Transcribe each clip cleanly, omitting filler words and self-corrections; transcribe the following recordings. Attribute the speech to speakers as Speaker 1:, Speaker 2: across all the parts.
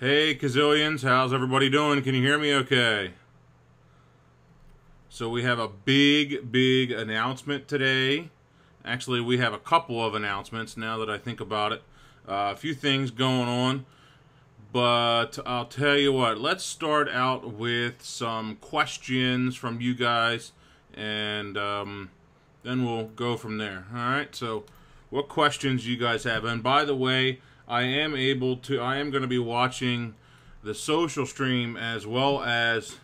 Speaker 1: Hey, Cazillions, how's everybody doing? Can you hear me okay? So we have a big announcement today. Actually, we have a couple of announcements now that I think about it. A few things going on. But I'll tell you what, let's start out with some questions from you guys, and then we'll go from there. Alright, so what questions you guys have? And by the way, I am going to be watching the social stream as well as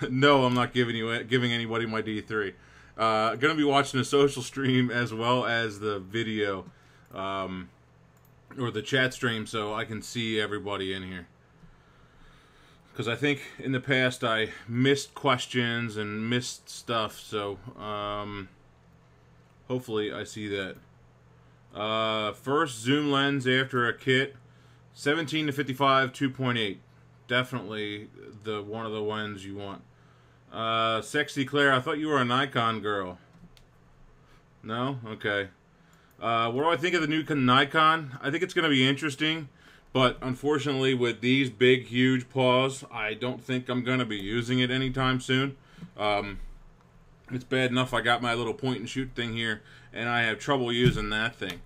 Speaker 1: no, I'm not giving anybody my D3. Going to be watching the social stream as well as the video or the chat stream, so I can see everybody in here. Because I think in the past I missed questions and missed stuff, so hopefully I see that. First zoom lens after a kit, 17 to 55, 2.8. Definitely one of the ones you want. Sexy Claire, I thought you were a Nikon girl. No? Okay. What do I think of the new Nikon? I think it's going to be interesting, but unfortunately with these big, huge paws, I don't think I'm going to be using it anytime soon. It's bad enough I got my little point and shoot thing here, and I have trouble using that thing.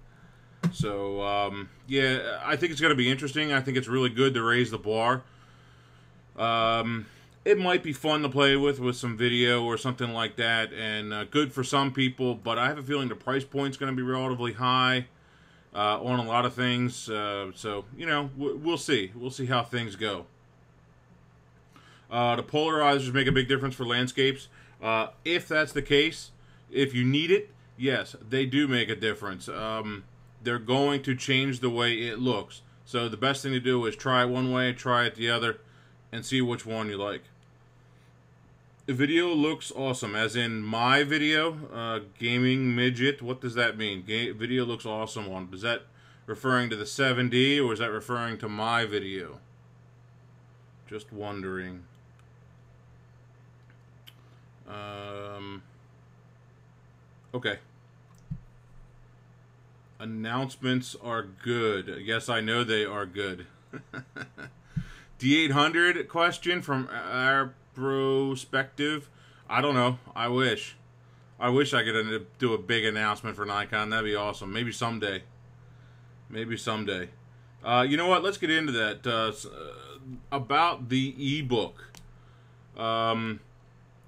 Speaker 1: So, yeah, I think it's going to be interesting. I think it's really good to raise the bar. It might be fun to play with some video or something like that, and good for some people, but I have a feeling the price point's going to be relatively high on a lot of things. So, you know, we'll see. We'll see how things go. The polarizers make a big difference for landscapes. If that's the case, if you need it, yes, they do make a difference. They're going to change the way it looks. So the best thing to do is try it one way, try it the other, and see which one you like. The video looks awesome, as in my video, gaming midget. What does that mean? Video looks awesome on. Is that referring to the 7D, or is that referring to my video? Just wondering. Okay. Announcements are good. Yes, I know they are good. D800 question from our perspective. I don't know. I wish I could do a big announcement for Nikon. That'd be awesome. Maybe someday. Maybe someday. You know what? Let's get into that. About the ebook.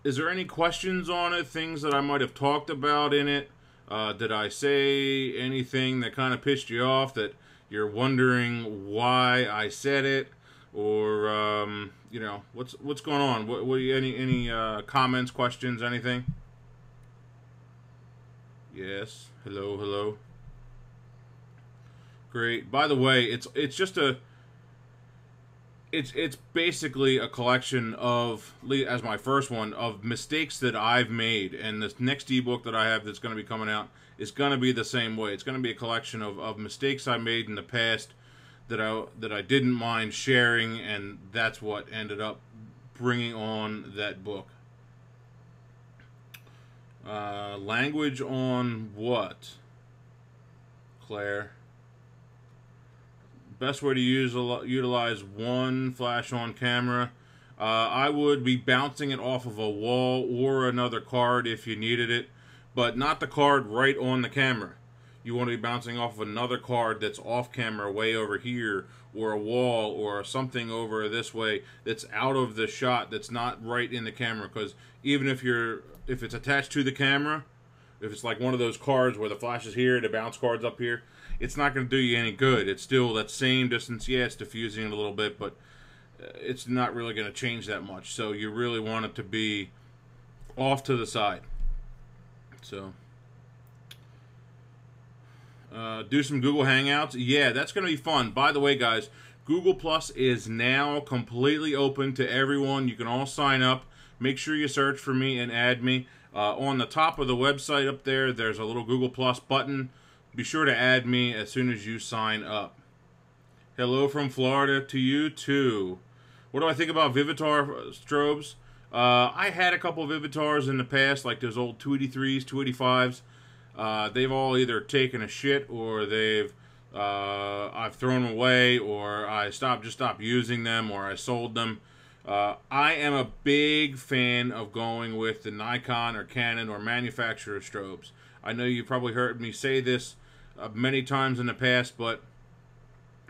Speaker 1: Is there any questions on it? Things that I might have talked about in it? Did I say anything that kind of pissed you off that you're wondering why I said it? Or you know, what's going on? Any comments, questions, anything? Yes. Hello. Great. By the way, it's just it's basically a collection of, as my first one, of mistakes that I've made, and this next ebook that I have that's going to be coming out is going to be the same way. It's going to be a collection of mistakes I made in the past that I didn't mind sharing, and that's what ended up bringing on that book. Language on what, Claire? Best way to utilize one flash-on camera. I would be bouncing it off of a wall or another card if you needed it, but not the card right on the camera. You want to be bouncing off of another card that's off camera, way over here, or a wall, or something over this way that's out of the shot, that's not right in the camera. Because even if it's attached to the camera, if it's like one of those cards where the flash is here, the bounce card's up here, it's not going to do you any good. It's still that same distance. Yeah, it's diffusing it a little bit, but it's not really going to change that much. So you really want it to be off to the side. So do some Google Hangouts. Yeah, that's going to be fun. By the way, guys, Google Plus is now completely open to everyone. You can all sign up. Make sure you search for me and add me. On the top of the website up there, there's a little Google Plus button. Be sure to add me as soon as you sign up. Hello from Florida to you too. What do I think about Vivitar strobes? I had a couple of Vivitars in the past, like those old 283s, 285s. They've all either taken a shit or they've I've thrown away, or I just stopped using them, or I sold them. I am a big fan of going with the Nikon or Canon or manufacturer strobes. I know you've probably heard me say this many times in the past, but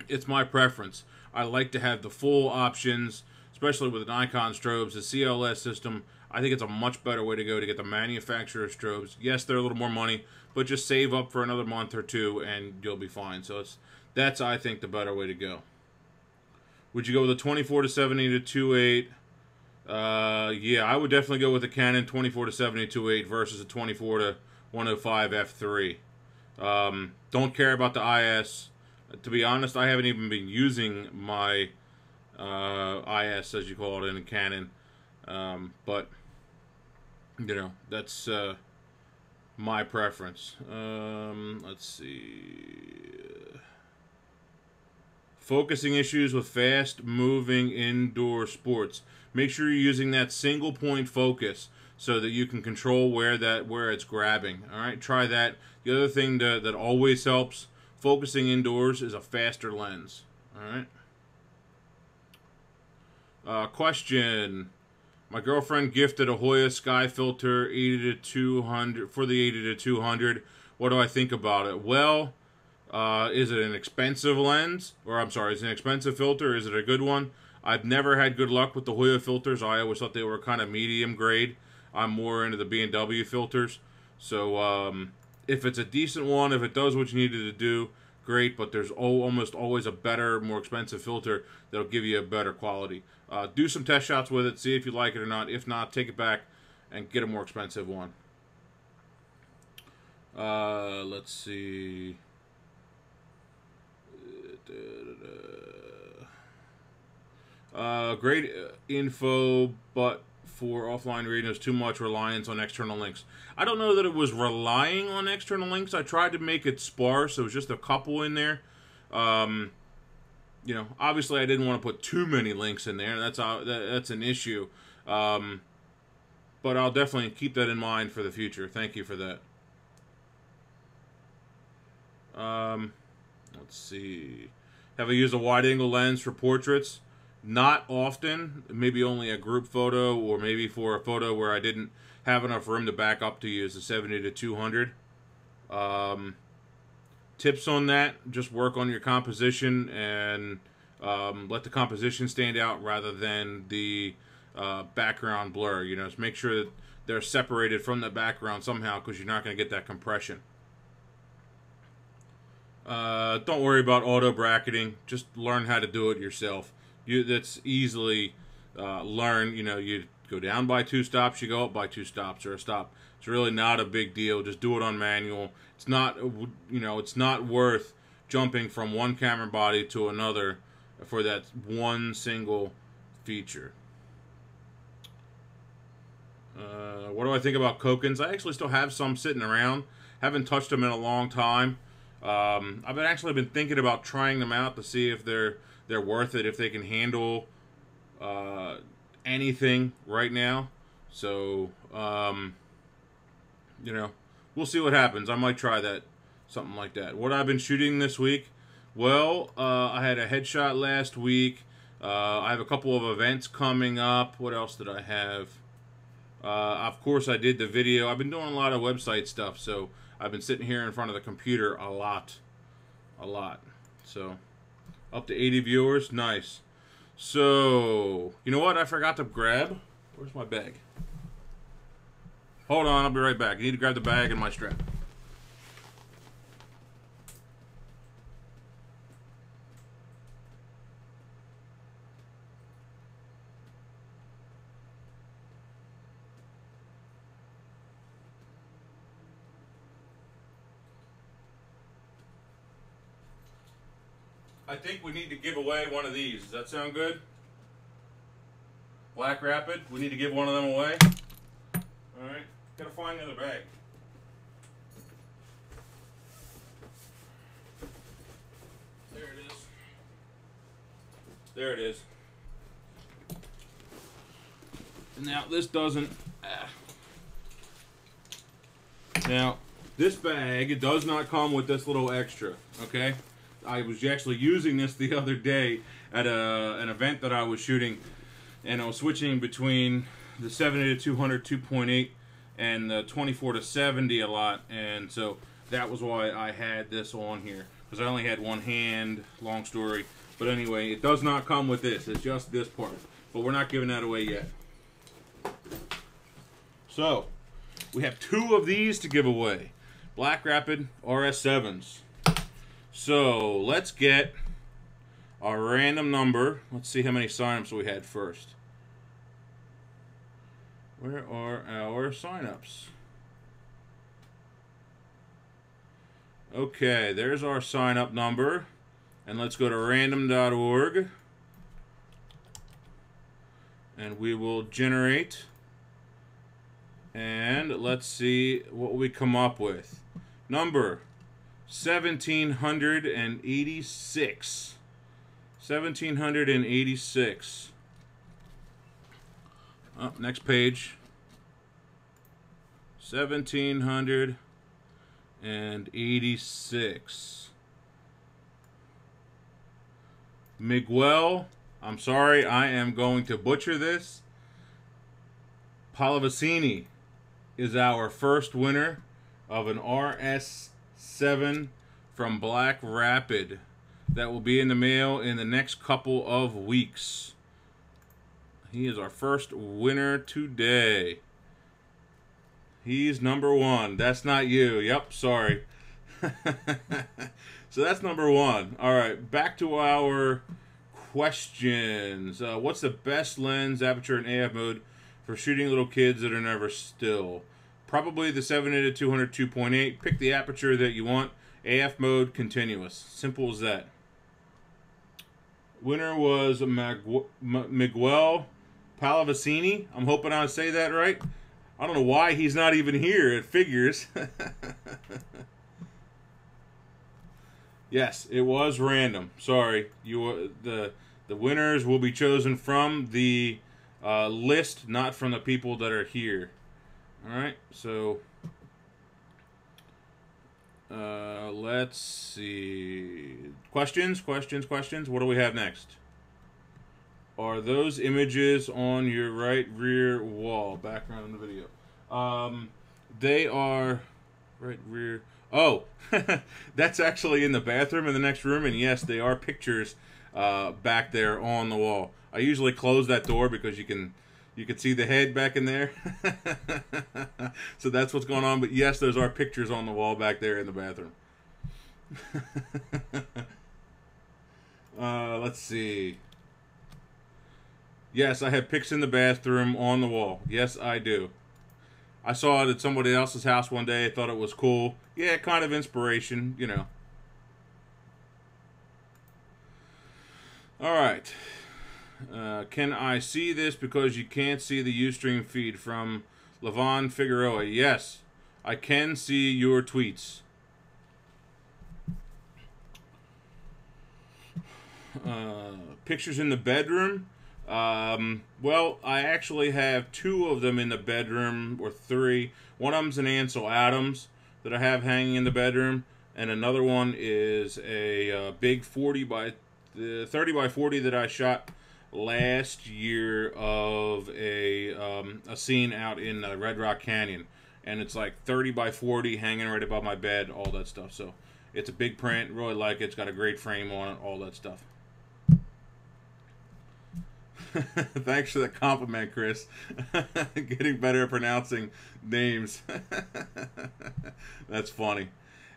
Speaker 1: it's my preference. I like to have the full options, especially with the Nikon strobes. The CLS system, I think it's a much better way to go to get the manufacturer strobes. Yes, they're a little more money, but just save up for another month or two and you'll be fine. So that's I think the better way to go. Would you go with a 24-70 to 2.8? Yeah, I would definitely go with the Canon 24-70 to 2.8 versus a 24-105 f3. Don't care about the IS. To be honest, I haven't even been using my IS, as you call it, in a Canon. But, you know, that's my preference. Let's see. Focusing issues with fast-moving indoor sports. Make sure you're using that single-point focus so that you can control where it's grabbing. All right, try that. The other thing that always helps focusing indoors is a faster lens. All right. Question. My girlfriend gifted a Hoya Sky Filter 80-200 for the 80-200. What do I think about it? Well, is it an expensive lens? Or I'm sorry, is it an expensive filter? Is it a good one? I've never had good luck with the Hoya filters. I always thought they were kind of medium grade. I'm more into the B&W filters. So if it's a decent one, if it does what you needed to do, great. But there's almost always a better, more expensive filter that'll give you a better quality. Do some test shots with it. See if you like it or not. If not, take it back and get a more expensive one. Let's see. Great info, but for offline reading, there's too much reliance on external links. I don't know that it was relying on external links. I tried to make it sparse. There was just a couple in there. You know, obviously I didn't want to put too many links in there. That's an issue. But I'll definitely keep that in mind for the future. Thank you for that. Let's see. Have I used a wide-angle lens for portraits? Not often. Maybe only a group photo, or maybe for a photo where I didn't have enough room to back up to use the 70-200. Tips on that: just work on your composition and let the composition stand out rather than the background blur. You know, just make sure that they're separated from the background somehow, because you're not going to get that compression. Don't worry about auto bracketing. Just learn how to do it yourself. That's easily learned. You know, you go down by 2 stops, you go up by 2 stops or a stop. It's really not a big deal. Just do it on manual. It's not, you know, it's not worth jumping from one camera body to another for that one single feature. What do I think about Kokins? I actually still have some sitting around. Haven't touched them in a long time. I've actually been thinking about trying them out to see if they're worth it, if they can handle anything right now. So, you know, we'll see what happens. I might try that, something like that. What I've been shooting this week? Well, I had a headshot last week. I have a couple of events coming up. What else did I have? Of course, I did the video. I've been doing a lot of website stuff, so I've been sitting here in front of the computer a lot. So, up to 80 viewers. Nice. So, you know what? I forgot to grab. Where's my bag? Hold on, I'll be right back. I need to grab the bag and my strap. I think we need to give away one of these. Does that sound good? Black Rapid. We need to give one of them away. Alright. Gotta find the other bag. There it is. There it is. And now this doesn't... Now, this bag, it does not come with this little extra, okay? I was actually using this the other day at an event that I was shooting, and I was switching between the 70 to 200 2.8 and the 24 to 70 a lot, and so that was why I had this on here, because I only had one hand. Long story, but anyway, it does not come with this. It's just this part, but we're not giving that away yet. So we have 2 of these to give away, Black Rapid RS7s. So let's get our random number. Let's see how many signups we had first. Where are our signups? Okay, there's our sign-up number. And let's go to random.org. And we will generate. And let's see what we come up with. Number 1786. 1786. Oh, next page. 1786. Miguel, I'm sorry, I am going to butcher this. Palavicini is our first winner of an RS7 from Black Rapid. That will be in the mail in the next couple of weeks. He is our first winner today. He's number 1. That's not you. Yep, sorry. So that's number 1. All right, back to our questions. What's the best lens, aperture, and AF mode for shooting little kids that are never still? Probably the 70 to 200 2.8. Pick the aperture that you want. AF mode, continuous. Simple as that. Winner was Miguel Palavicini. I'm hoping I say that right. I don't know why he's not even here. It figures. Yes, it was random. Sorry. The winners will be chosen from the list, not from the people that are here. All right. So let's see. Questions. What do we have next? Are those images on your right rear wall? Background in the video. They are right rear. Oh, that's actually in the bathroom in the next room, and yes, they are pictures back there on the wall. I usually close that door because you can see the head back in there. So that's what's going on. But yes, those are pictures on the wall back there in the bathroom. Let's see. Yes, I have pics in the bathroom on the wall. Yes, I do. I saw it at somebody else's house one day. I thought it was cool. Yeah, kind of inspiration, you know. All right. Can I see this because you can't see the Ustream feed from Levon Figueroa? Yes, I can see your tweets. Pictures in the bedroom. Well, I actually have 2 of them in the bedroom, or 3. One of them's an Ansel Adams that I have hanging in the bedroom, and another one is a big 30 by 40 that I shot last year of a scene out in Red Rock Canyon, and it's like 30 by 40 hanging right above my bed, all that stuff. So it's a big print, really like it. It's got a great frame on it, all that stuff. Thanks for the compliment, Chris. Getting better at pronouncing names. That's funny.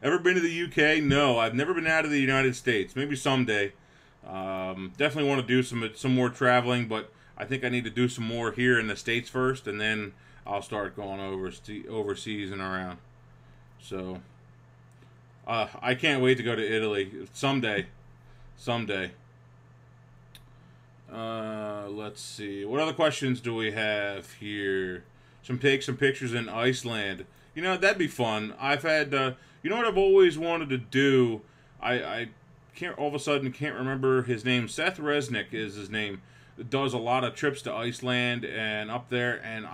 Speaker 1: Ever been to the UK? No, I've never been out of the United States. Maybe someday. Definitely want to do some more traveling, but I think I need to do some more here in the States first, and then I'll start going overseas and around. So I can't wait to go to Italy someday. Let's see. What other questions do we have here? Take some pictures in Iceland. You know, that'd be fun. I've had, you know what I've always wanted to do? I can't, all of a sudden can't remember his name. Seth Resnick is his name. Does a lot of trips to Iceland and up there, and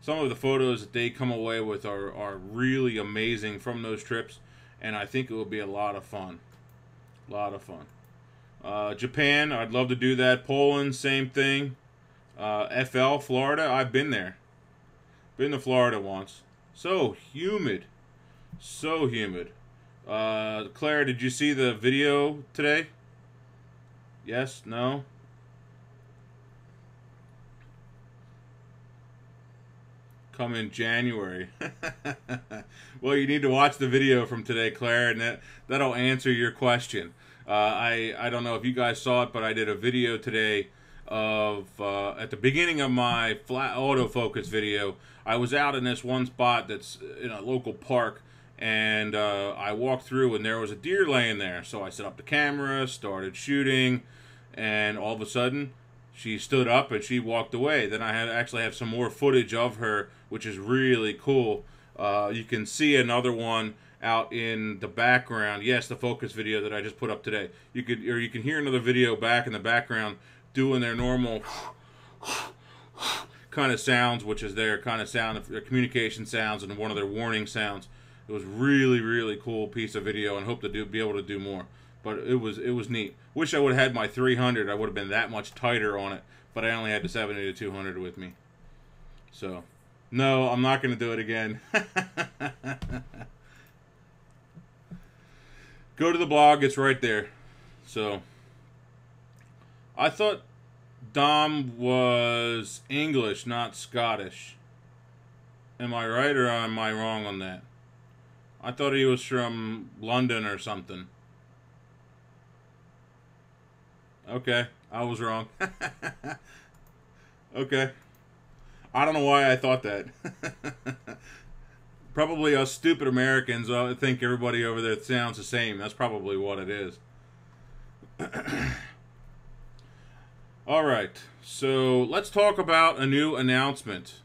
Speaker 1: some of the photos that they come away with are really amazing from those trips, and I think it will be a lot of fun. A lot of fun. Japan, I'd love to do that. Poland, same thing. FL, Florida, I've been there. Been to Florida once. So humid. So humid. Claire, did you see the video today? Yes? No? Come in January. Well, you need to watch the video from today, Claire, and that'll answer your question. I don't know if you guys saw it, but I did a video today of at the beginning of my flat autofocus video. I was out in this one spot that's in a local park, and I walked through, and there was a deer laying there. So I set up the camera, started shooting, and all of a sudden, she stood up and she walked away. Then I actually have some more footage of her, which is really cool. You can see another one out in the background. Yes, the focus video that I just put up today. You can hear another video back in the background doing their normal kind of sounds, which is their kind of sound, their communication sounds, and one of their warning sounds. It was really, really cool piece of video, and hope to be able to do more. But it was neat. Wish I would have had my 300. I would have been that much tighter on it. But I only had the 70 to 200 with me. So, no, I'm not going to do it again. Go to the blog. It's right there. So, I thought Dom was English, not Scottish. Am I right or am I wrong on that? I thought he was from London or something. Okay, I was wrong. Okay. I don't know why I thought that. Probably us stupid Americans think everybody over there sounds the same. That's probably what it is. All right, so let's talk about a new announcement.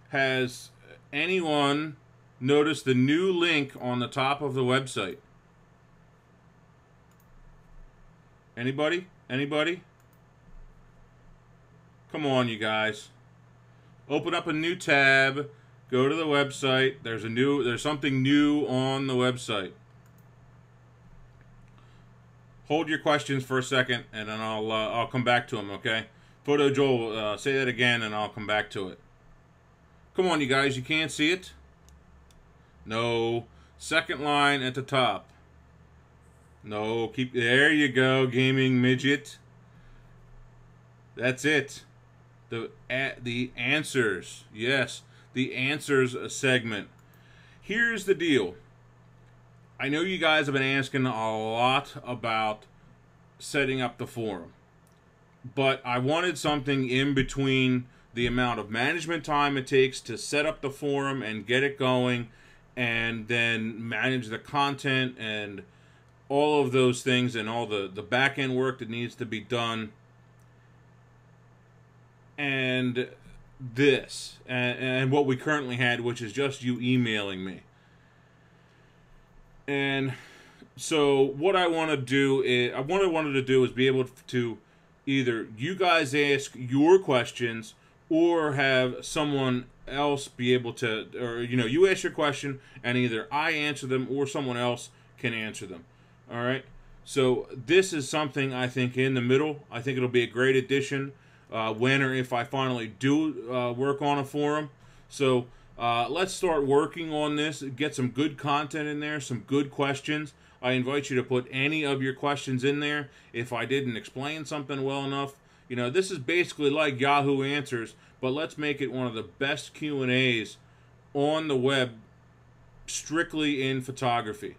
Speaker 1: Has anyone noticed the new link on the top of the website? Anybody? Anybody? Come on, you guys. Open up a new tab. Go to the website. There's something new on the website. Hold your questions for a second, and then I'll come back to them. Okay? Photo Joel, say that again, and I'll come back to it. Come on, you guys. You can't see it? No. Second line at the top. No, there you go, gaming midget. That's it. The answers. Yes, the answers segment. Here's the deal. I know you guys have been asking a lot about setting up the forum, but I wanted something in between the amount of management time it takes to set up the forum and get it going, and then manage the content and all of those things and all the back end work that needs to be done, and this and what we currently had, which is just you emailing me. And so what I want to do is be able to either you guys ask your questions or have someone else be able to, or you ask your question and either I answer them or someone else can answer them. All right, so this is something I think in the middle. I think it'll be a great addition when or if I finally do work on a forum. So let's start working on this. Get some good content in there, some good questions. I invite you to put any of your questions in there. If I didn't explain something well enough, this is basically like Yahoo Answers, but let's make it one of the best Q&As on the web, strictly in photography.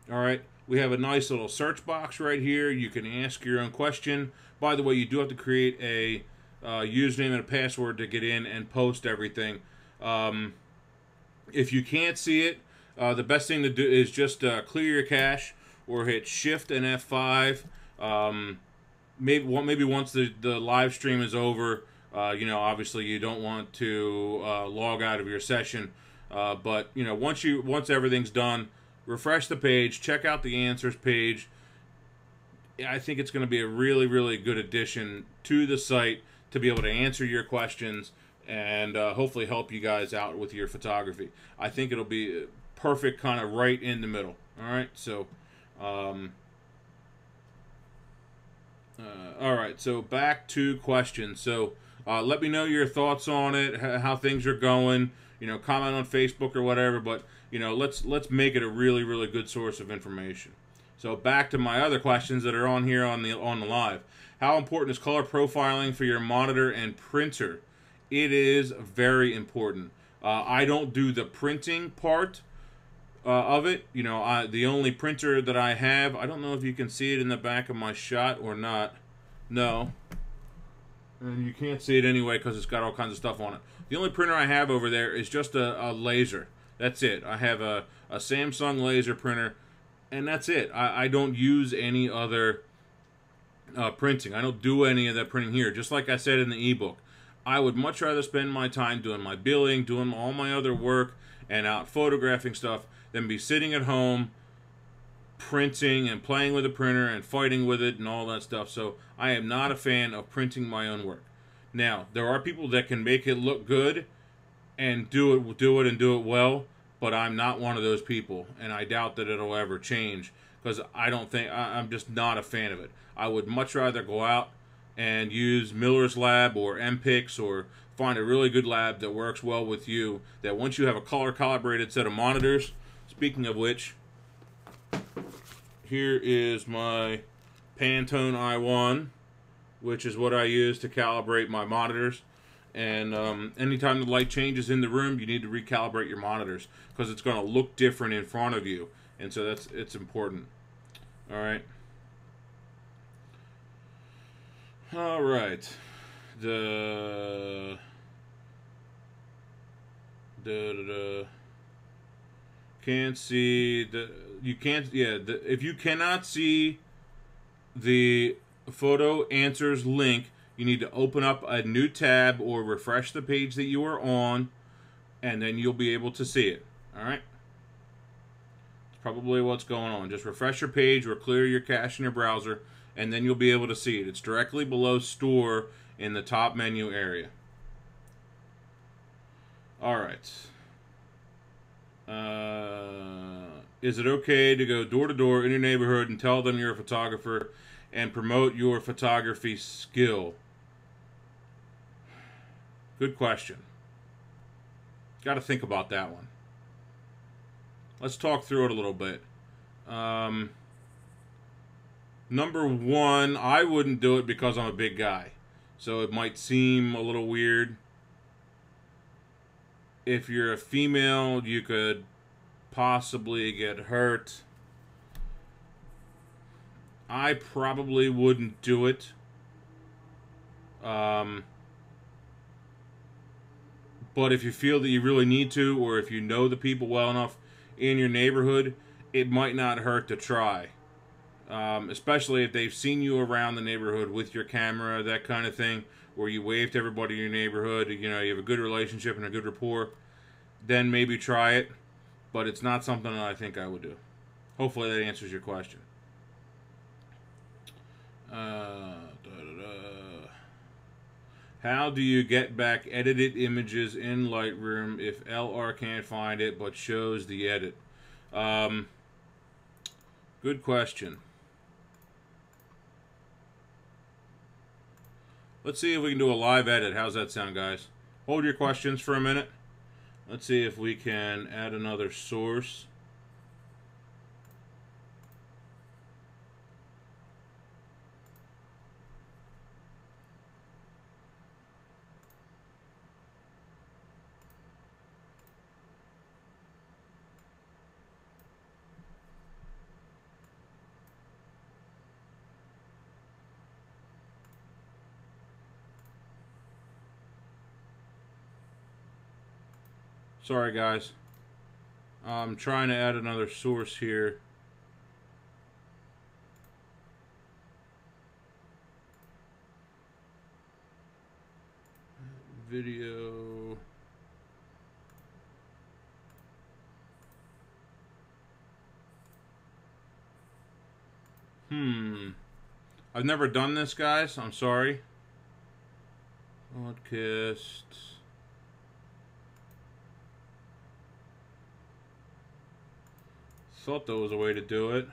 Speaker 1: All right. We have a nice little search box right here. You can ask your own question. By the way, you do have to create a username and a password to get in and post everything. If you can't see it, the best thing to do is just clear your cache or hit Shift and F5. Maybe once the live stream is over, obviously you don't want to log out of your session. But once everything's done, refresh the page, check out the answers page. I think it's going to be a really, really good addition to the site to be able to answer your questions and hopefully help you guys out with your photography. I think it'll be perfect, kind of right in the middle. All right, so All right, so back to questions. So let me know your thoughts on it, how things are going. You know, comment on Facebook or whatever. But you know, let's make it a really really good source of information. So back to my other questions that are on here on the live. How important is color profiling for your monitor and printer? It is very important. I don't do the printing part of it. You know, the only printer that I have, I don't know if you can see it in the back of my shot or not. No. And you can't see it anyway because it's got all kinds of stuff on it. The only printer I have over there is just a laser. That's it. I have a Samsung laser printer, and that's it. I don't use any other printing. I don't do any of that printing here. Just like I said in the ebook, I would much rather spend my time doing my billing, doing all my other work, and out photographing stuff than be sitting at home printing and playing with a printer and fighting with it and all that stuff. So I am not a fan of printing my own work. Now, there are people that can make it look good and do it well, but I'm not one of those people, and I doubt that it'll ever change because I'm just not a fan of it. I would much rather go out and use Miller's Lab or MPix or find a really good lab that works well with you, that once you have a color calibrated set of monitors. Speaking of which, here is my Pantone i1, which is what I use to calibrate my monitors. And anytime the light changes in the room, you need to recalibrate your monitors because it's going to look different in front of you. And so it's important. All right. All right. Can't see if you cannot see the photo answers link, you need to open up a new tab or refresh the page that you are on, and then you'll be able to see it. All right. It's probably what's going on. Just refresh your page or clear your cache in your browser, and then you'll be able to see it. It's directly below Store in the top menu area. All right. Is it okay to go door to door in your neighborhood and tell them you're a photographer and promote your photography skill? Good question. Got to think about that one. Let's talk through it a little bit. Number one, I wouldn't do it because I'm a big guy. So it might seem a little weird. If you're a female, you could possibly get hurt. I probably wouldn't do it. But if you feel that you really need to, or if you know the people well enough in your neighborhood, it might not hurt to try. Especially if they've seen you around the neighborhood with your camera, that kind of thing, where you wave to everybody in your neighborhood, you know, you have a good relationship and a good rapport, then maybe try it. But it's not something that I think I would do. Hopefully that answers your question. How do you get back edited images in Lightroom if LR can't find it but shows the edit? Good question. Let's see if we can do a live edit. How's that sound, guys? Hold your questions for a minute. Let's see if we can add another source. Sorry, guys. I'm trying to add another source here. Video. I've never done this, guys. I'm sorry. Podcast. Thought there was a way to do it.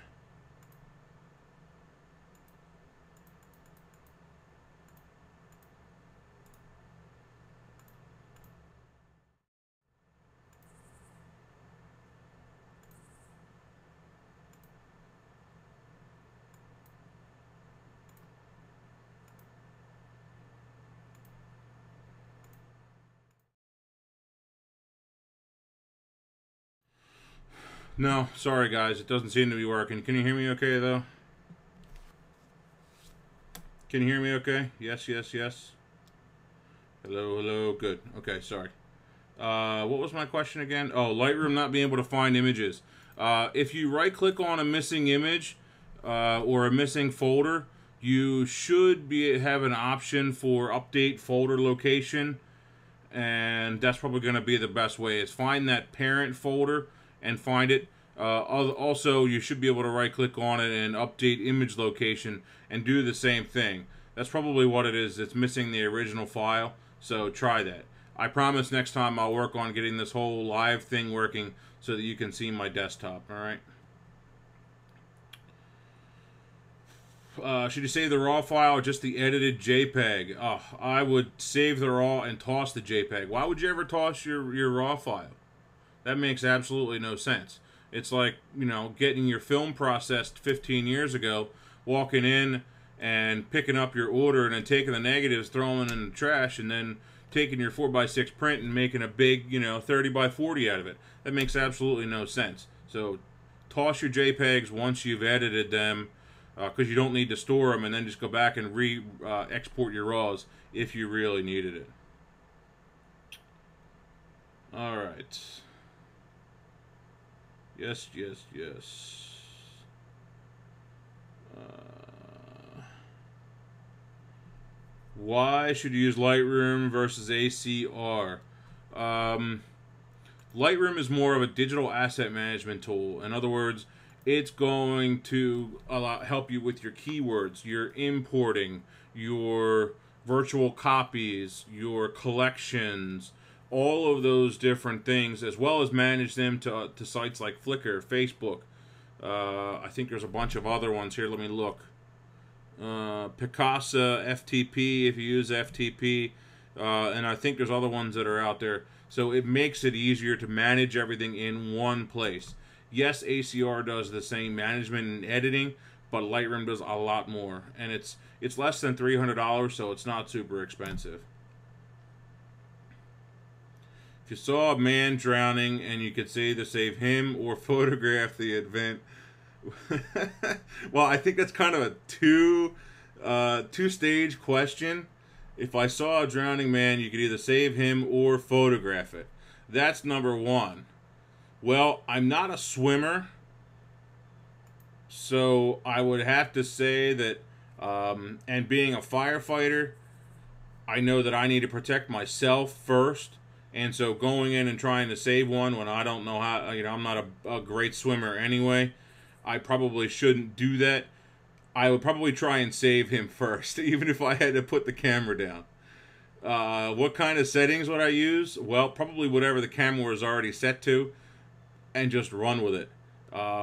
Speaker 1: No, sorry guys, it doesn't seem to be working. Can you hear me okay though? Can you hear me okay? Yes, yes, yes. Hello, hello, good. Okay, sorry. What was my question again? Oh, Lightroom not being able to find images. If you right-click on a missing image or a missing folder, you should have an option for update folder location, and that's probably going to be the best way. Is find that parent folder and find it. Also, you should be able to right-click on it and update image location and do the same thing. That's probably what it is. It's missing the original file, so try that. I promise next time I'll work on getting this whole live thing working so that you can see my desktop, alright? Should you save the RAW file or just the edited JPEG? Oh, I would save the RAW and toss the JPEG. Why would you ever toss your RAW file? That makes absolutely no sense. It's like, you know, getting your film processed 15 years ago, walking in and picking up your order and then taking the negatives, throwing them in the trash, and then taking your 4x6 print and making a big, you know, 30x40 out of it. That makes absolutely no sense. So toss your JPEGs once you've edited them, because you don't need to store them, and then just go back and export your RAWs if you really needed it. Alright. Yes, yes, yes. Why should you use Lightroom versus ACR? Lightroom is more of a digital asset management tool. In other words, it's going to help you with your keywords, your importing, your virtual copies, your collections, all of those different things, as well as manage them to sites like Flickr, Facebook. I think there's a bunch of other ones here. Let me look. Picasa, FTP, if you use FTP, and I think there's other ones that are out there. So it makes it easier to manage everything in one place. Yes, ACR does the same management and editing, but Lightroom does a lot more, and it's less than $300, so it's not super expensive. If you saw a man drowning and you could say to save him or photograph the event, well, I think that's kind of a two-stage question. If I saw a drowning man, you could either save him or photograph it. That's number one. Well, I'm not a swimmer, so I would have to say that, and being a firefighter, I know that I need to protect myself first. And so going in and trying to save one when I don't know how, you know, I'm not a great swimmer anyway, I probably shouldn't do that. I would probably try and save him first, even if I had to put the camera down. What kind of settings would I use? Well, probably whatever the camera is already set to, and just run with it.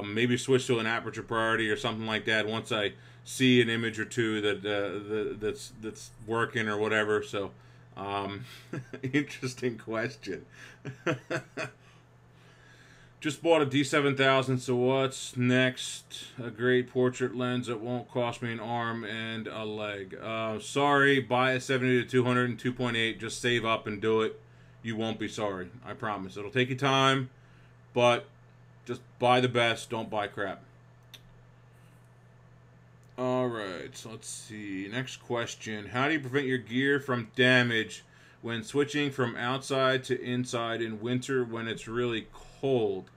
Speaker 1: Maybe switch to an aperture priority or something like that once I see an image or two that that's working or whatever. So, interesting question. Just bought a D7000, so what's next? A great portrait lens that won't cost me an arm and a leg. Sorry, buy a 70-200 and 2.8. Just save up and do it. You won't be sorry. I promise. It'll take you time, but just buy the best. Don't buy crap. Alright, so let's see. Next question. How do you prevent your gear from damage when switching from outside to inside in winter when it's really cold?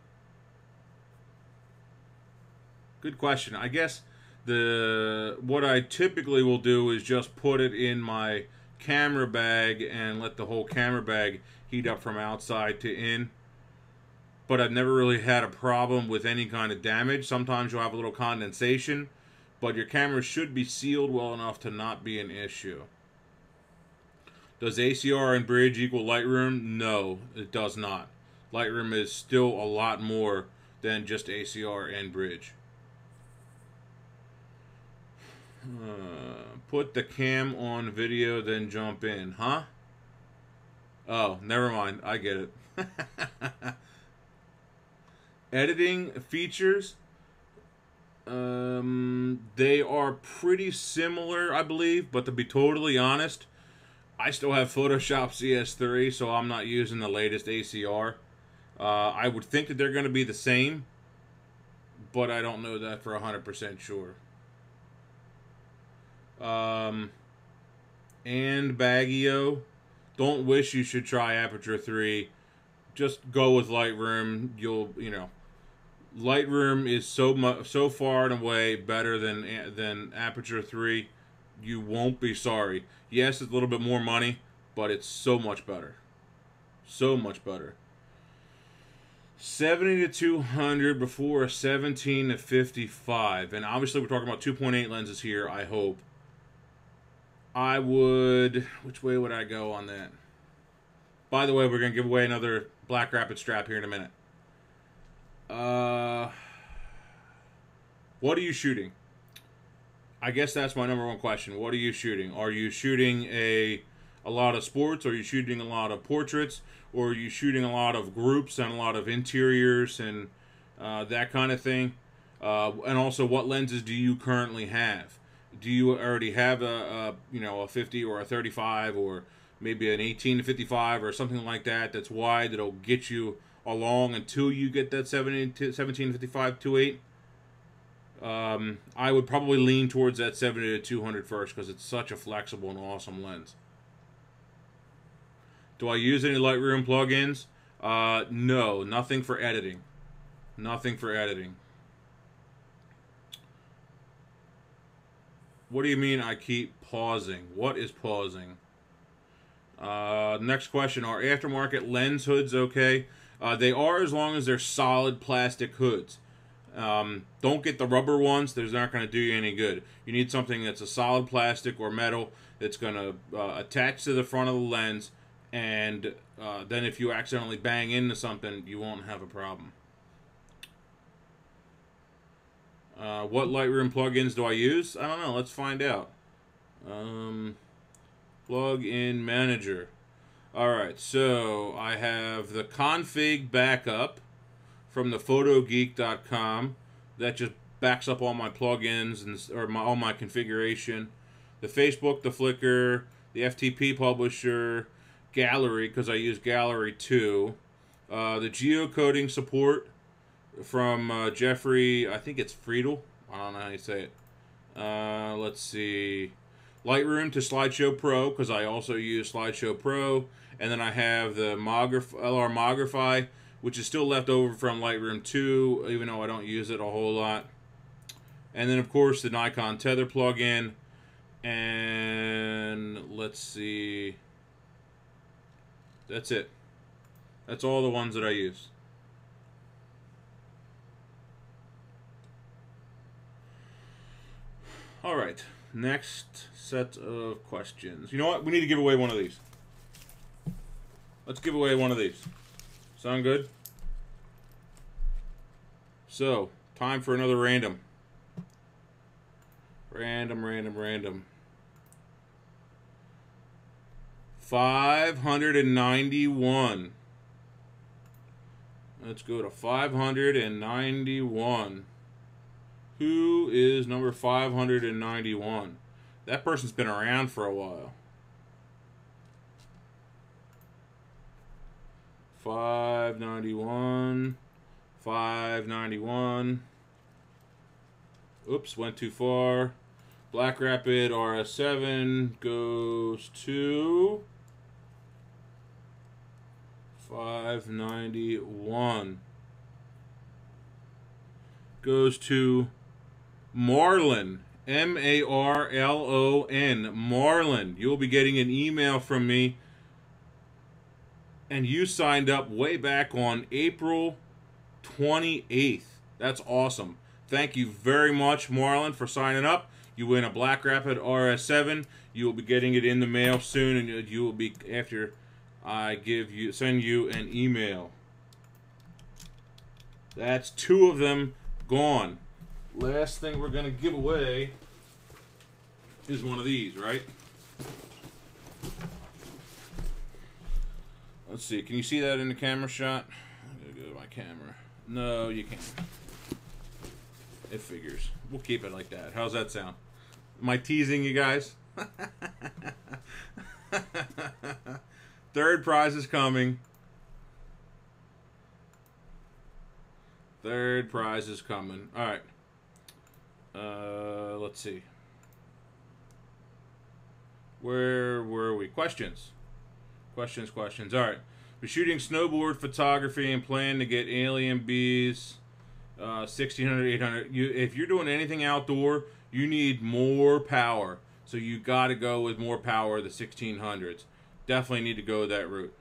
Speaker 1: Good question. I guess what I typically will do is just put it in my camera bag and let the whole camera bag heat up from outside to in. But I've never really had a problem with any kind of damage. Sometimes you'll have a little condensation, but your camera should be sealed well enough to not be an issue. Does ACR and Bridge equal Lightroom? No, it does not. Lightroom is still a lot more than just ACR and Bridge. Put the cam on video, then jump in. Huh? Oh, never mind. I get it. Editing features. They are pretty similar, I believe, but to be totally honest, I still have Photoshop CS3, so I'm not using the latest ACR. I would think that they're going to be the same, but I don't know that for 100% sure. And Baggio, don't wish you should try Aperture 3. Just go with Lightroom. Lightroom is so far and away better than Aperture 3. You won't be sorry. Yes, it's a little bit more money, but it's so much better. So much better. 70 to 200 before 17 to 55. And obviously we're talking about 2.8 lenses here, I hope. I would... Which way would I go on that? By the way, we're going to give away another Black Rapid strap here in a minute. What are you shooting? I guess that's my number one question. What are you shooting? Are you shooting a lot of sports? Are you shooting a lot of portraits? Or are you shooting a lot of groups and a lot of interiors and that kind of thing? And also, what lenses do you currently have? Do you already have a 50 or a 35 or maybe an 18 to 55 or something like that that's wide that'll get you along until you get that 17 to 55 2.8? I would probably lean towards that 70 to 200 first because it's such a flexible and awesome lens. Do I use any Lightroom plugins? No, nothing for editing. Nothing for editing. What do you mean I keep pausing? What is pausing? Next question. Are aftermarket lens hoods okay? They are as long as they're solid plastic hoods. Don't get the rubber ones. They're not going to do you any good. You need something that's a solid plastic or metal that's going to attach to the front of the lens, and then if you accidentally bang into something, you won't have a problem. What Lightroom plugins do I use? I don't know. Let's find out. Plug-in manager. Alright, so I have the config backup from the photogeek.com. That just backs up all my plugins and all my configuration. The Facebook, the Flickr, the FTP publisher, Gallery, because I use Gallery too. The geocoding support from Jeffrey, I think it's Friedel. I don't know how you say it. Let's see. Lightroom to Slideshow Pro, because I also use Slideshow Pro. And then I have the LR Mogrify, which is still left over from Lightroom 2, even though I don't use it a whole lot. And then, of course, the Nikon Tether plugin. And let's see. That's it. That's all the ones that I use. All right. Next set of questions. You know what? We need to give away one of these. Let's give away one of these. Sound good? So, time for another random. Random. 591. Let's go to 591. Who is number 591? That person's been around for a while. 591. 591. Oops, went too far. Black Rapid RS7 goes to 591. Goes to Marlon. M-A-R-L-O-N. Marlon. You'll be getting an email from me. And you signed up way back on April 28th. That's awesome. Thank you very much, Marlon, for signing up. You win a Black Rapid RS7. You will be getting it in the mail soon, and you will be after I send you an email. That's two of them gone. Last thing we're gonna give away is one of these, right? Let's see. Can you see that in the camera shot? I'm gonna go to my camera. No, you can't. It figures. We'll keep it like that. How's that sound? Am I teasing you guys? Third prize is coming. Third prize is coming. All right. Let's see. Where were we? Questions. Questions. All right. We're shooting snowboard photography and plan to get Alien Bees 1600, 800. If you're doing anything outdoor, you need more power. So you got to go with more power, the 1600s. Definitely need to go that route.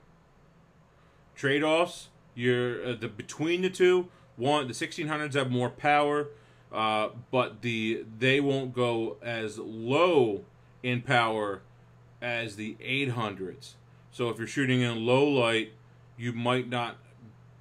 Speaker 1: Trade-offs, between the two, the 1600s have more power, but they won't go as low in power as the 800s. So if you're shooting in low light, you might not.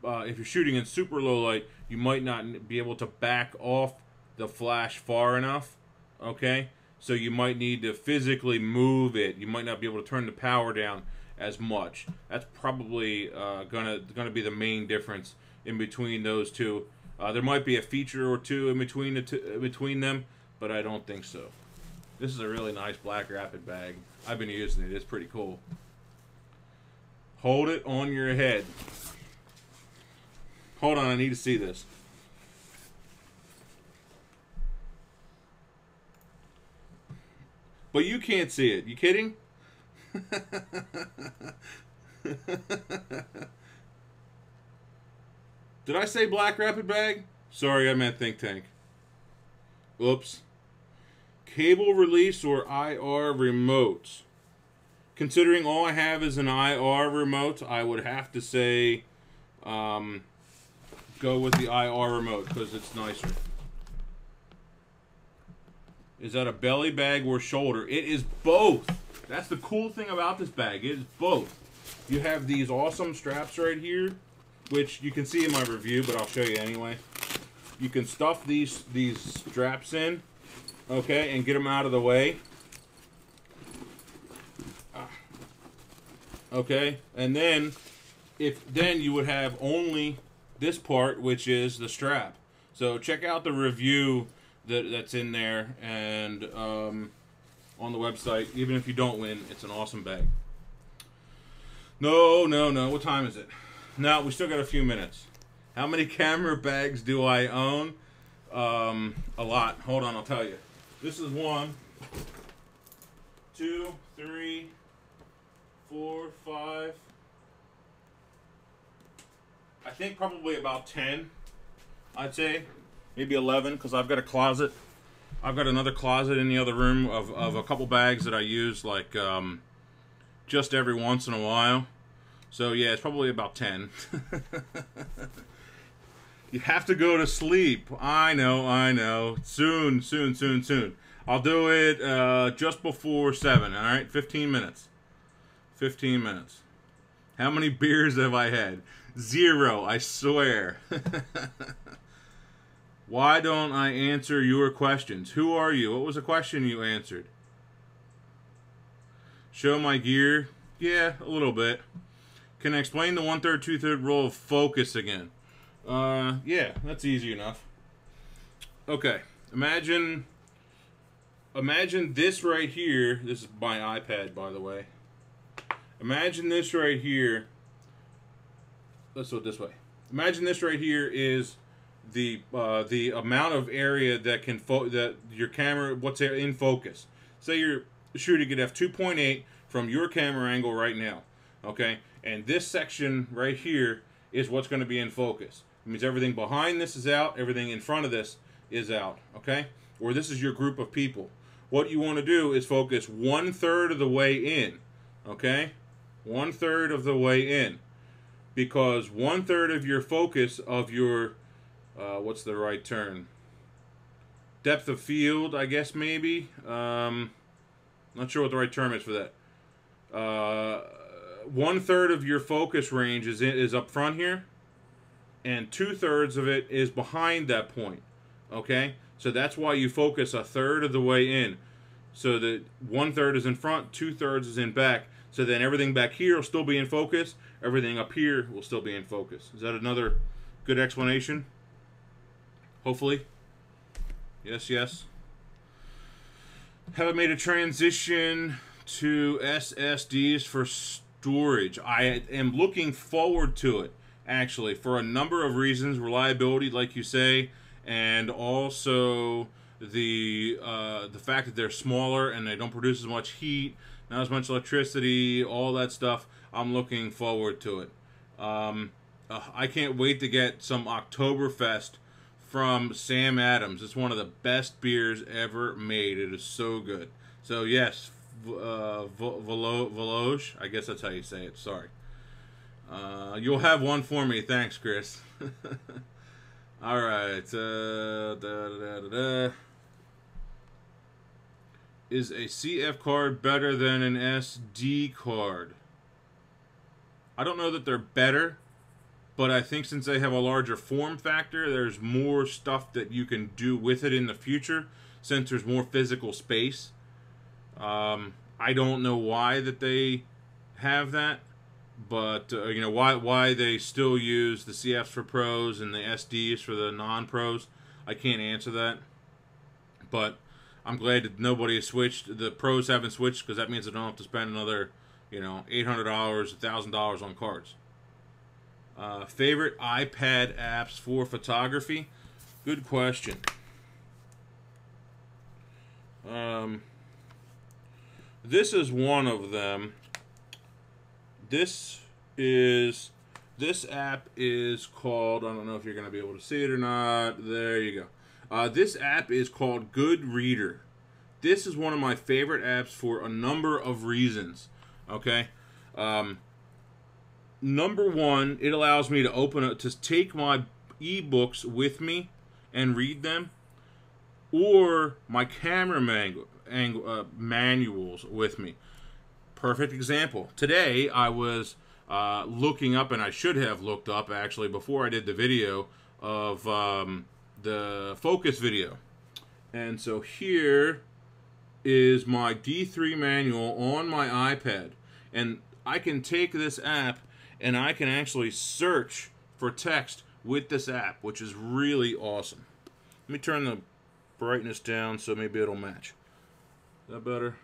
Speaker 1: If you're shooting in super low light, you might not be able to back off the flash far enough. Okay, so you might need to physically move it. You might not be able to turn the power down as much. That's probably gonna be the main difference in between those two. There might be a feature or two in between them, but I don't think so. This is a really nice Black Rapid bag. I've been using it. It's pretty cool. Hold it on your head. Hold on, I need to see this. But you can't see it. You kidding? Did I say Black Rapid bag? Sorry, I meant Think Tank. Oops. Cable release or IR remote? Considering all I have is an IR remote, I would have to say go with the IR remote because it's nicer. Is that a belly bag or shoulder? It is both. That's the cool thing about this bag. It is both. You have these awesome straps right here, which you can see in my review, but I'll show you anyway. You can stuff these straps in, okay, and get them out of the way. Okay, and then you would have only this part, which is the strap. So check out the review that's in there and on the website. Even if you don't win, it's an awesome bag. No. What time is it? No, we still got a few minutes. How many camera bags do I own? A lot. Hold on, I'll tell you. This is 1, 2, 3, 4, 5. I think probably about 10. I'd say maybe 11 because I've got a closet. I've got another closet in the other room of a couple bags that I use like just every once in a while. So yeah, it's probably about 10. You have to go to sleep. I know. Soon. I'll do it just before 7, all right? 15 minutes. 15 minutes. How many beers have I had? 0, I swear. Why don't I answer your questions? Who are you? What was the question you answered? Show my gear? Yeah, a little bit. Can I explain the 1/3, 2/3 rule of focus again? Yeah, that's easy enough. Okay, imagine this right here. This is my iPad, by the way. Imagine this right here. Let's do it this way. Imagine this right here is the amount of area that that your camera, what's in focus. Say you're shooting at f2.8 from your camera angle right now, okay? And this section right here is what's going to be in focus. It means everything behind this is out, everything in front of this is out, okay? Or this is your group of people. What you want to do is focus 1/3 of the way in, okay? 1/3 of the way in. Because 1/3 of your focus of your, what's the right term? Depth of field, I guess maybe. Not sure what the right term is for that. 1/3 of your focus range is up front here, and 2/3 of it is behind that point. Okay, so that's why you focus 1/3 of the way in, so that 1/3 is in front, 2/3 is in back. So then everything back here will still be in focus. Everything up here will still be in focus. Is that another good explanation? Hopefully. Yes. Have I made a transition to SSDs for storage? I am looking forward to it. actually, for a number of reasons. Reliability, like you say, and also the fact that they're smaller and they don't produce as much heat, not as much electricity, all that stuff. I'm looking forward to it. I can't wait to get some Oktoberfest from Sam Adams. It's one of the best beers ever made. It is so good. So yes, Vologe, I guess that's how you say it. Sorry. You'll have one for me. Thanks, Chris. All right. Is a CF card better than an SD card? I don't know that they're better, but I think since they have a larger form factor, there's more stuff that you can do with it in the future, since there's more physical space. I don't know why that they have that, but you know, why they still use the CFs for pros and the SDs for the non-pros. I can't answer that, but I'm glad that nobody has switched. The pros haven't switched, because that means I don't have to spend another, you know, $800, $1,000 on cards. Favorite iPad apps for photography? Good question. This is one of them. This app is called, I don't know if you're going to be able to see it or not. There you go. This app is called Good Reader. This is one of my favorite apps for a number of reasons. Okay. Number one, it allows me to take my ebooks with me and read them, or my camera manuals with me. Perfect example. Today I was looking up, and I should have looked up actually before I did the video of the focus video. And so here is my D3 manual on my iPad, and I can take this app and I can actually search for text with this app, which is really awesome. Let me turn the brightness down so maybe it'll match. Is that better?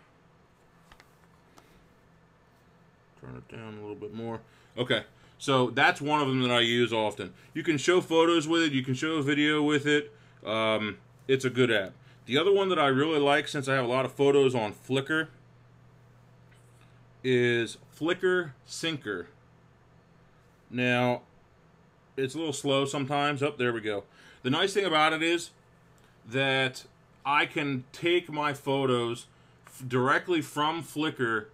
Speaker 1: Turn it down a little bit more. Okay, so that's one of them that I use often. You can show photos with it. You can show a video with it. It's a good app. The other one that I really like, since I have a lot of photos on Flickr, is Flickr Syncer. Now, it's a little slow sometimes. Oh, there we go. The nice thing about it is that I can take my photos directly from Flickr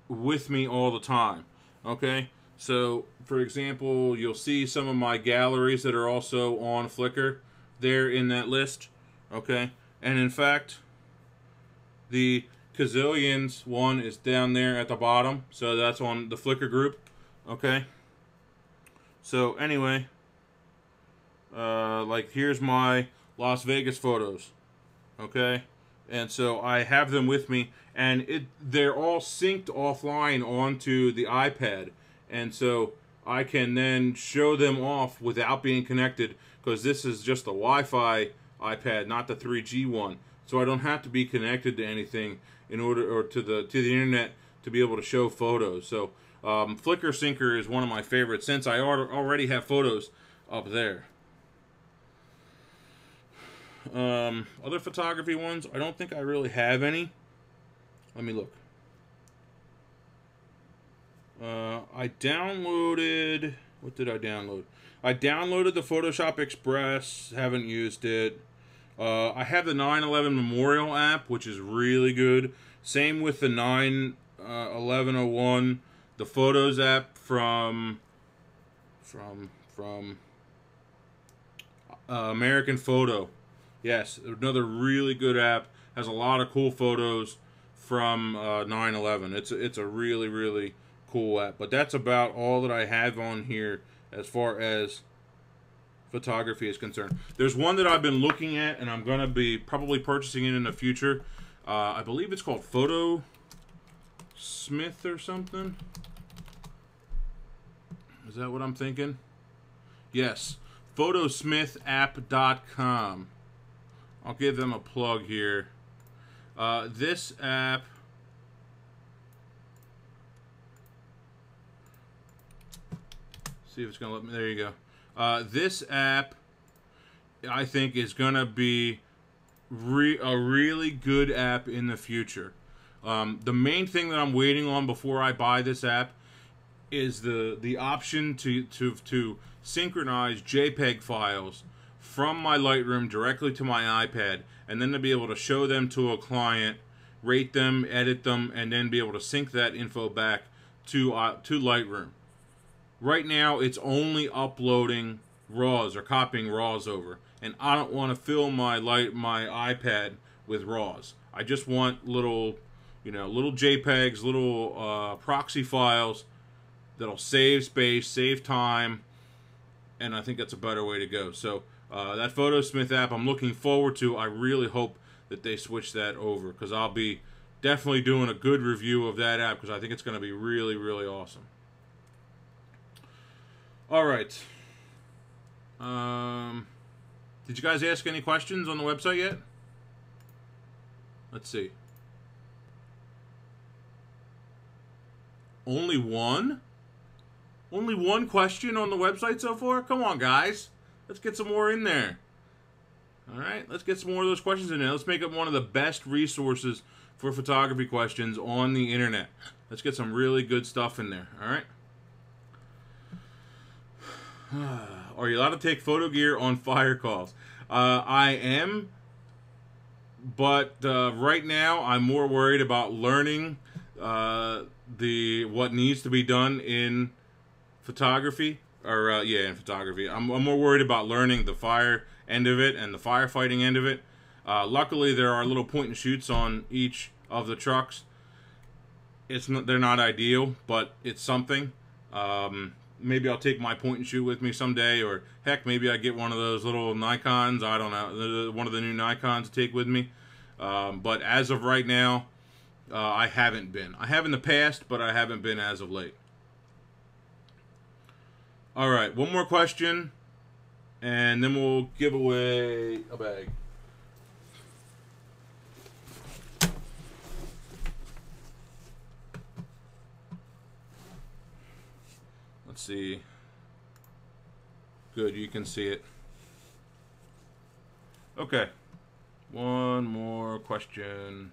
Speaker 1: with me all the time. Okay? So, for example, you'll see some of my galleries that are also on Flickr. They're in that list. Okay? And in fact, the Cazillions one is down there at the bottom. So that's on the Flickr group. Okay? So anyway, like here's my Las Vegas photos. Okay? And so I have them with me, and they're all synced offline onto the iPad. And so I can then show them off without being connected, because this is just a Wi-Fi iPad, not the 3G one. So I don't have to be connected to anything in order, or to the internet, to be able to show photos. So Flickr Syncer is one of my favorites, since I already have photos up there. Other photography ones, I don't think I really have any. Let me look. I downloaded, what did I download? I downloaded the Photoshop Express, haven't used it. I have the 9/11 Memorial app, which is really good. Same with the 9/11/01, the Photos app from American Photo. Yes, another really good app. Has a lot of cool photos from 9/11. It's a really, really cool app. But that's about all that I have on here as far as photography is concerned. There's one that I've been looking at, and I'm going to be probably purchasing it in the future. I believe it's called Photo Smith or something. Is that what I'm thinking? Yes, photosmithapp.com. I'll give them a plug here. This app See if it's going to let me. There you go. This app, I think, is going to be a really good app in the future. The main thing that I'm waiting on before I buy this app is the option to synchronize JPEG files from my Lightroom directly to my iPad, and then to be able to show them to a client, rate them, edit them, and then be able to sync that info back to Lightroom. Right now, it's only uploading RAWs or copying RAWs over, and I don't want to fill my iPad with RAWs. I just want little JPEGs, little proxy files that'll save space, save time, and I think that's a better way to go. So that Photosmith app, I'm looking forward to. I really hope that they switch that over, because I'll be definitely doing a good review of that app, because I think it's going to be really, really awesome. All right. Did you guys ask any questions on the website yet? Let's see. Only one? Only one question on the website so far? Come on, guys. Let's get some more in there. All right, let's get some more of those questions in there. Let's make it one of the best resources for photography questions on the internet. Let's get some really good stuff in there. All right. Are you allowed to take photo gear on fire calls? I am, but right now I'm more worried about learning what needs to be done in photography, in photography. I'm more worried about learning the fire end of it and the firefighting end of it. Luckily, there are little point and shoots on each of the trucks. They're not ideal, but it's something. Maybe I'll take my point and shoot with me someday, or heck, maybe I get one of those little Nikons. I don't know, one of the new Nikons to take with me. But as of right now, I haven't been. I have in the past, but I haven't been as of late. All right, one more question, and then we'll give away a bag. Let's see. Good, you can see it. Okay. One more question.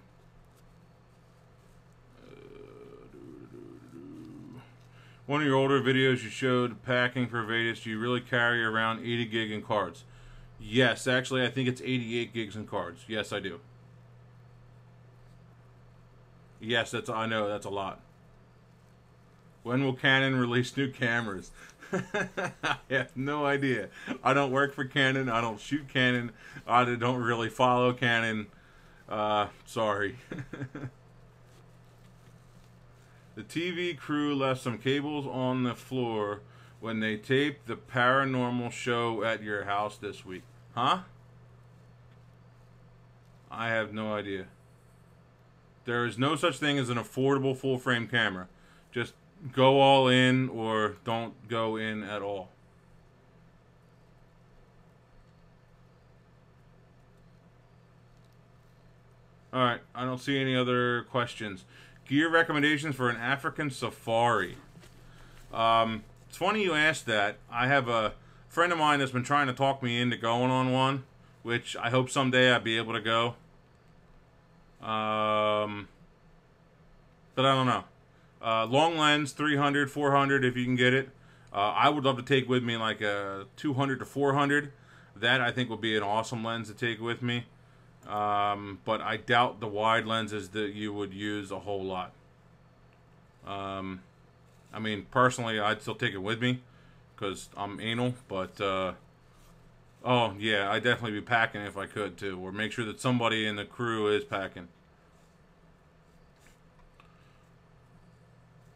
Speaker 1: One of your older videos you showed packing for Vegas. Do you really carry around 80 gig in cards? Yes, actually I think it's 88 gigs in cards. Yes, I do. Yes, I know that's a lot. When will Canon release new cameras? I have no idea. I don't work for Canon. I don't shoot Canon. I don't really follow Canon. Sorry. The TV crew left some cables on the floor when they taped the paranormal show at your house this week. Huh? I have no idea. There is no such thing as an affordable full-frame camera. Just go all in or don't go in at all. Alright, I don't see any other questions. Gear recommendations for an African safari. It's funny you asked that. I have a friend of mine that's been trying to talk me into going on one, which I hope someday I'll be able to go. But I don't know. Long lens, 300, 400 if you can get it. I would love to take with me like a 200 to 400. That I think would be an awesome lens to take with me. But I doubt the wide lenses that you would use a whole lot. I mean, personally, I'd still take it with me because I'm anal, but oh yeah, I'd definitely be packing if I could too, or make sure that somebody in the crew is packing.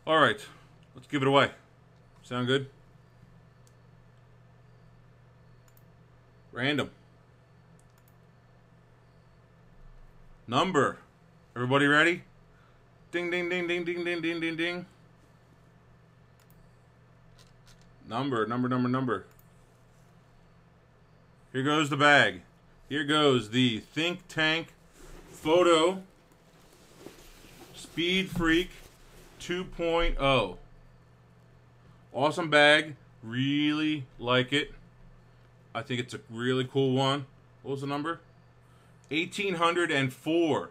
Speaker 1: All right, let's give it away. Sound good? Random. Number. Everybody ready? Ding, ding, ding, ding, ding, ding, ding, ding, ding. Number. Here goes the bag. Here goes the Think Tank Photo Speed Freak 2.0. Awesome bag. Really like it. I think it's a really cool one. What was the number? 1804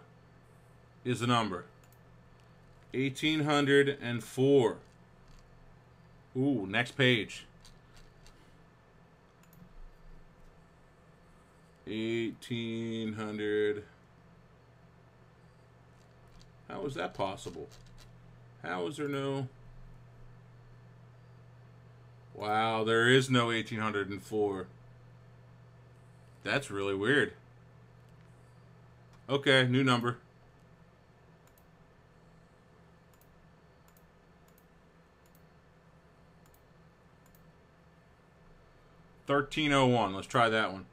Speaker 1: is the number. 1804. Ooh, next page. 1800. How is that possible? How is there no... Wow, there is no 1804. That's really weird. Okay, new number. $13.01. Let's try that one.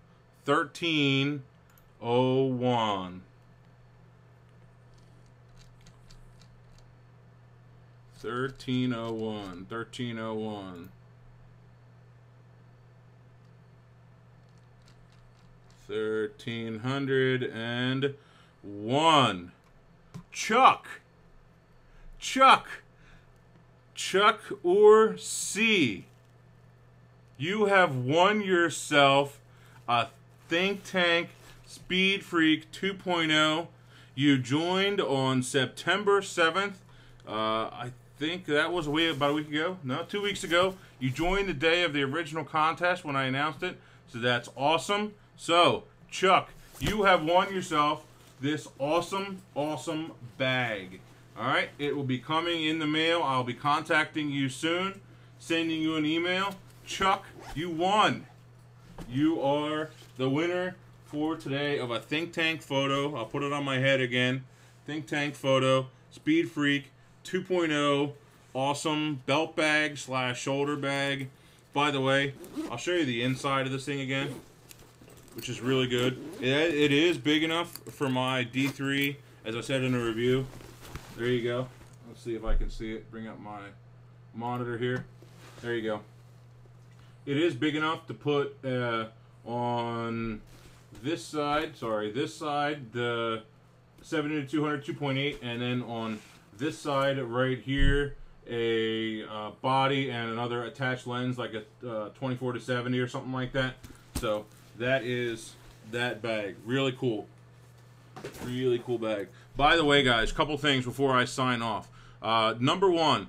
Speaker 1: $13.01. $13.01. $13.01. 1301. Chuck or C. You have won yourself a Think Tank Speed Freak 2.0. You joined on September 7th. I think that was about a week ago. No, 2 weeks ago. You joined the day of the original contest when I announced it. So that's awesome. So, Chuck, you have won yourself this awesome bag. Alright, it will be coming in the mail. I'll be contacting you soon, sending you an email. Chuck, you won. You are the winner for today of a Think Tank photo. I'll put it on my head again. Think Tank photo, Speed Freak 2.0, awesome belt bag / shoulder bag. By the way, I'll show you the inside of this thing again, which is really good. It is big enough for my D3, as I said in the review. There you go. Let's see if I can see it. Bring up my monitor here. There you go. It is big enough to put on this side, the 70-200 2.8, and then on this side right here, a body and another attached lens, like a 24-70 or something like that. So that is that bag. Really cool. Really cool bag. By the way, guys, couple things before I sign off. Number one,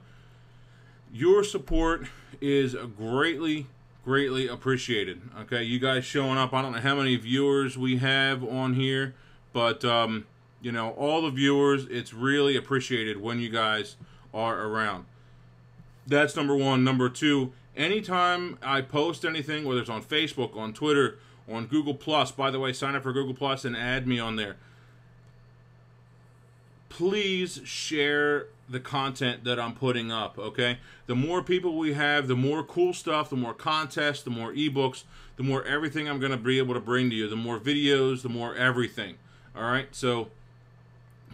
Speaker 1: your support is greatly appreciated. Okay, you guys showing up. I don't know how many viewers we have on here, but you know, all the viewers, it's really appreciated when you guys are around. That's number one. Number two, anytime I post anything, whether it's on Facebook, on Twitter, on Google+, by the way, sign up for Google+ and add me on there. Please share the content that I'm putting up, okay? The more people we have, the more cool stuff, the more contests, the more ebooks, the more everything I'm going to be able to bring to you, the more videos, the more everything, all right? So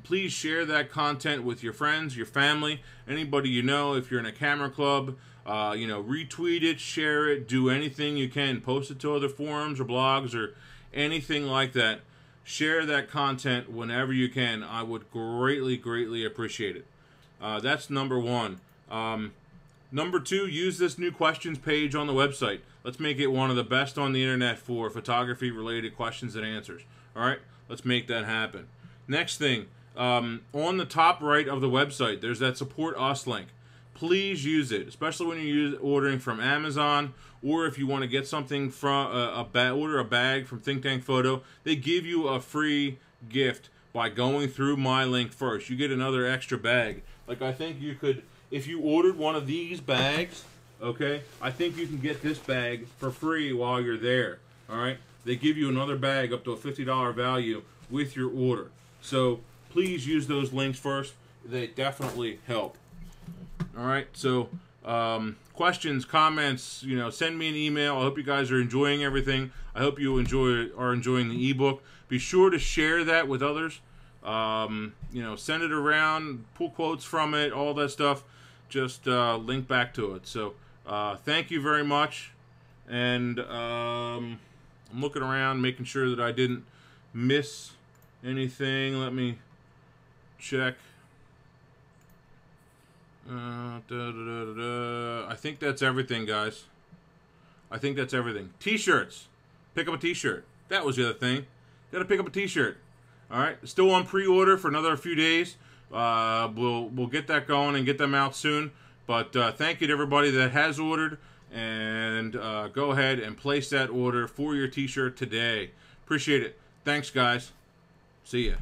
Speaker 1: please share that content with your friends, your family, anybody you know. If you're in a camera club, you know, retweet it, share it, do anything you can. Post it to other forums or blogs or anything like that. Share that content whenever you can. I would greatly appreciate it. That's number one. Number two, use this new questions page on the website. Let's make it one of the best on the internet for photography-related questions and answers. All right? Let's make that happen. Next thing, on the top right of the website, there's that Support Us link. Please use it, especially when you're ordering from Amazon, or if you want to get something from order a bag from Think Tank Photo. They give you a free gift by going through my link first. You get another extra bag. Like, I think you could, if you ordered one of these bags, okay, I think you can get this bag for free while you're there. All right, they give you another bag up to a $50 value with your order. So please use those links first. They definitely help. All right, so questions, comments, you know, send me an email. I hope you guys are enjoying everything. I hope you are enjoying the ebook. Be sure to share that with others. You know, send it around, pull quotes from it, all that stuff. Just link back to it. So thank you very much. And I'm looking around, making sure that I didn't miss anything. Let me check. I think that's everything, guys. I think that's everything. T-shirts. Pick up a T-shirt. That was the other thing. Got to pick up a T-shirt. All right. Still on pre-order for another few days. We'll get that going and get them out soon. But thank you to everybody that has ordered. And go ahead and place that order for your T-shirt today. Appreciate it. Thanks, guys. See ya.